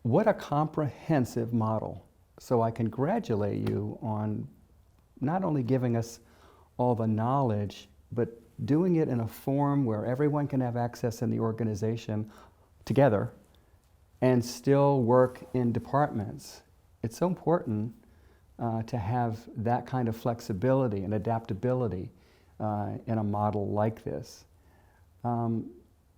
What a comprehensive model. So I congratulate you on not only giving us all the knowledge, but doing it in a form where everyone can have access in the organization together and still work in departments. It's so important to have that kind of flexibility and adaptability in a model like this.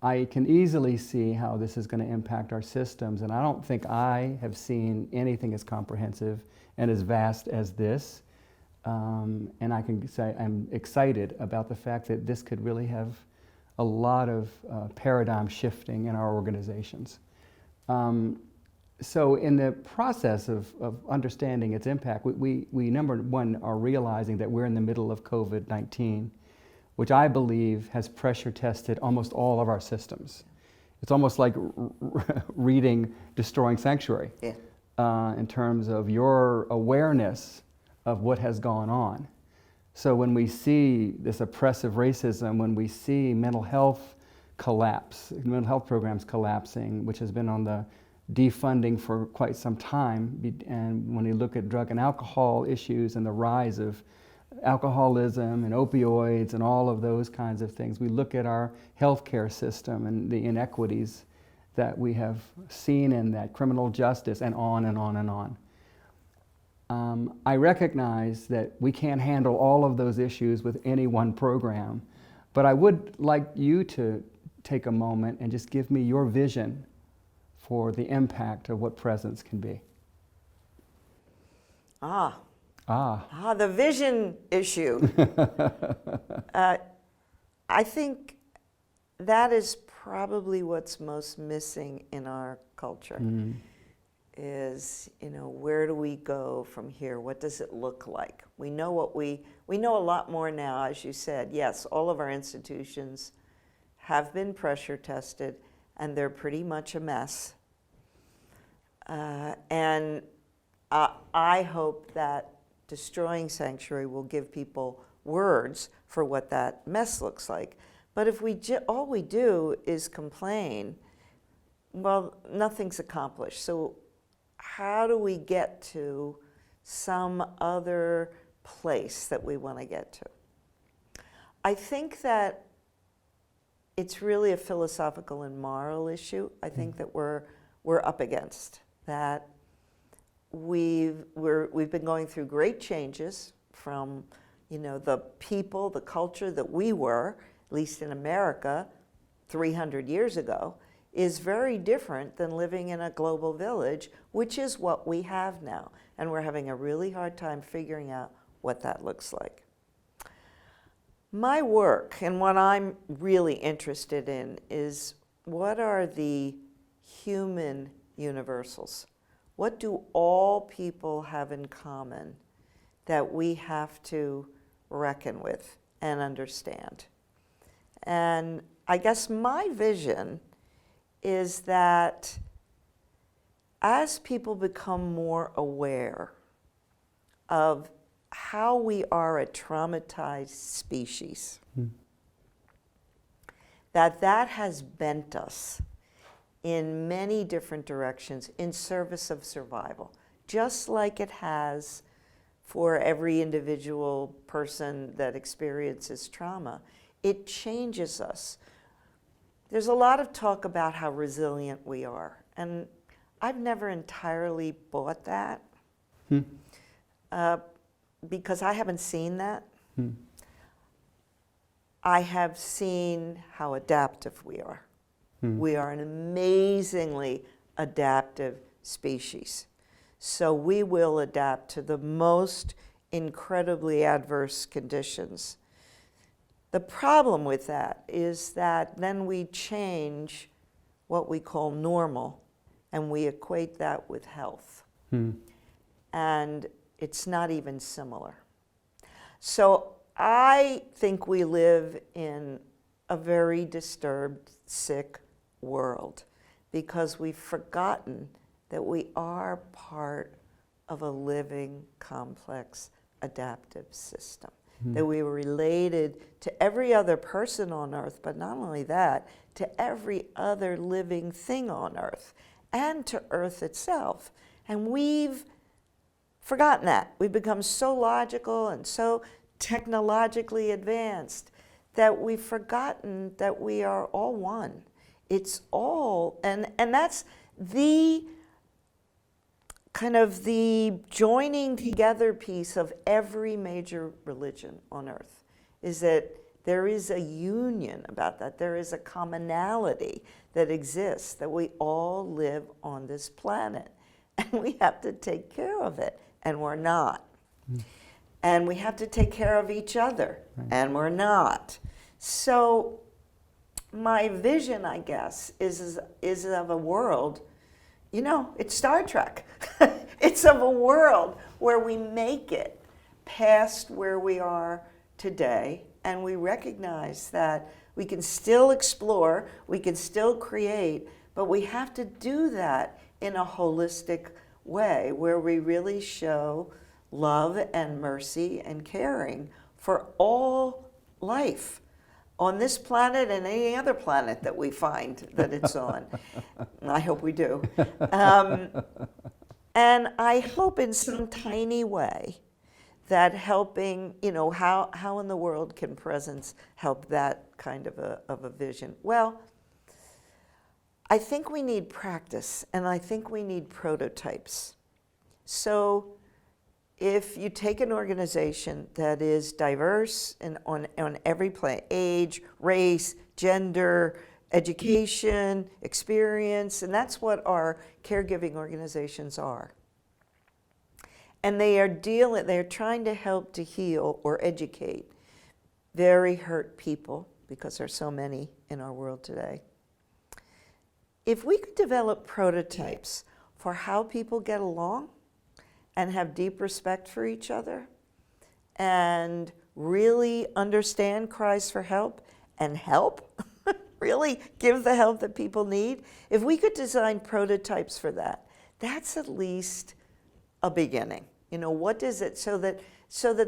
I can easily see how this is going to impact our systems, and I don't think I have seen anything as comprehensive and as vast as this. And I can say I'm excited about the fact that this could really have a lot of paradigm shifting in our organizations. So in the process of understanding its impact, we number one are realizing that we're in the middle of COVID-19, which I believe has pressure tested almost all of our systems. It's almost like reading Destroying Sanctuary in terms of your awareness of what has gone on. So when we see this oppressive racism, when we see mental health collapse, mental health programs collapsing, which has been on the defunding for quite some time, and when you look at drug and alcohol issues and the rise of alcoholism and opioids and all of those kinds of things, we look at our healthcare system and the inequities that we have seen in that, criminal justice, and on and on and on. I recognize that we can't handle all of those issues with any one program, but I would like you to take a moment and just give me your vision for the impact of what presence can be. The vision issue. I think that is probably what's most missing in our culture. Is, where do we go from here? What does it look like? We know we know a lot more now, as you said. Yes, all of our institutions have been pressure tested, and they're pretty much a mess. And I hope that Destroying Sanctuary will give people words for what that mess looks like. But if all we do is complain, well, nothing's accomplished. So how do we get to some other place that we want to get to? I think that it's really a philosophical and moral issue. I think that we're up against that. We've been going through great changes from, the people, the culture that we were, at least in America, 300 years ago, is very different than living in a global village, which is what we have now. And we're having a really hard time figuring out what that looks like. My work and what I'm really interested in is what are the human universals? What do all people have in common that we have to reckon with and understand? And I guess my vision is that as people become more aware of how we are a traumatized species, that has bent us in many different directions in service of survival, just like it has for every individual person that experiences trauma. It changes us. There's a lot of talk about how resilient we are, and I've never entirely bought that because I haven't seen that. I have seen how adaptive we are. We are an amazingly adaptive species. So we will adapt to the most incredibly adverse conditions. The problem with that is that then we change what we call normal, and we equate that with health. And it's not even similar. So I think we live in a very disturbed, sick world because we've forgotten that we are part of a living, complex, adaptive system. That we were related to every other person on Earth, but not only that, to every other living thing on Earth. and to Earth itself. And we've forgotten that. We've become so logical and so technologically advanced that we've forgotten that we are all one. It's all, and that's the kind of the joining together piece of every major religion on earth, is that there is a union about that. There is a commonality that exists, that we all live on this planet. And we have to take care of it, and we're not. And we have to take care of each other, and we're not. So my vision, I guess, is of a world, you know, it's Star Trek. It's of a world where we make it past where we are today, and we recognize that we can still explore, we can still create, but we have to do that in a holistic way where we really show love and mercy and caring for all life on this planet and any other planet that we find that it's on. I hope we do. And I hope in some tiny way that helping, you know, how in the world can presence help that kind of a vision? Well, I think we need practice, and I think we need prototypes. So if you take an organization that is diverse and on every plane, age, race, gender, education, experience, and that's what our caregiving organizations are. And they're trying to help to heal or educate very hurt people, because there's so many in our world today. If we could develop prototypes for how people get along and have deep respect for each other and really understand cries for help and help, really give the help that people need, if we could design prototypes for that, that's at least a beginning. You know, what is it so that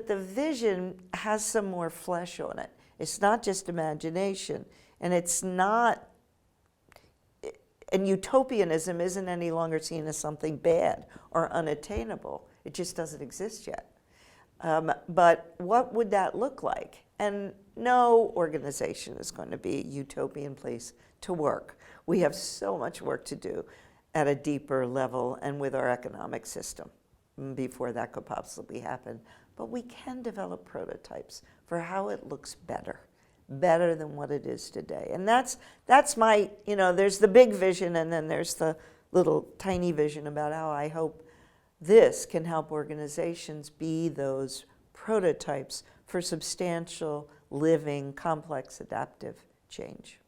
the vision has some more flesh on it. It's not just imagination, and it's not, and utopianism isn't any longer seen as something bad or unattainable. It just doesn't exist yet. But what would that look like? And no organization is going to be a utopian place to work. We have so much work to do at a deeper level and with our economic system before that could possibly happen. But we can develop prototypes for how it looks better than what it is today. And that's my, you know, there's the big vision, and then there's the little tiny vision about how I hope this can help organizations be those prototypes for substantial, living, complex, adaptive change.